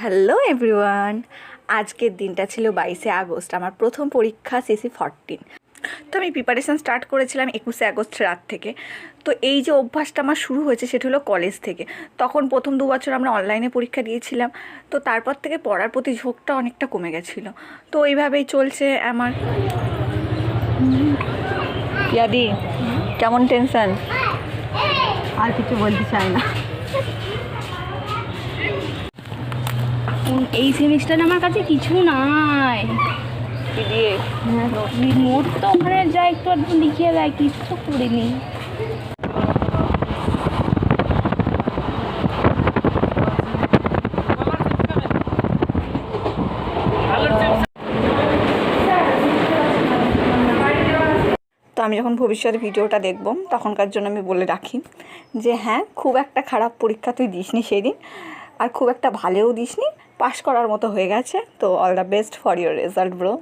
Hello everyone, আজকের দিনটা ছিল 22শে আগস্ট, আমার প্রথম পরীক্ষা CC14। তো আমি প্রিপারেশান স্টার্ট করেছিলাম 21শে আগস্ট রাত থেকে। তো এই যে অভ্যাসটা আমার শুরু হয়েছে সেটা হলো কলেজ থেকে। তখন প্রথম 2 বছর আমরা অনলাইনে পরীক্ষা দিয়েছিলাম, তো তারপর থেকে পড়ার প্রতি ঝোঁকটা অনেকটা কমে গেছিলো। তো এইভাবেই চলছে আমার। ইয়াদি, কেমন টেনশন? আর কিছু বলতে চাই না। এই সেমিস্টারে আমার কাছে কিছু নাই। দিয়ে নোট তো ওখানে যা একটু একটু লিখিয়ে দেয়, কিছু করিনি। তো আমি যখন ভবিষ্যতে ভিডিওটা দেখব তখনকার জন্য আমি বলে রাখি যে হ্যাঁ, খুব একটা খারাপ পরীক্ষা তুই দিসনি সেই দিন, আর খুব একটা ভালোও দিসনি, পাস করার মতো হয়ে গেছে। তো all the best for your result bro.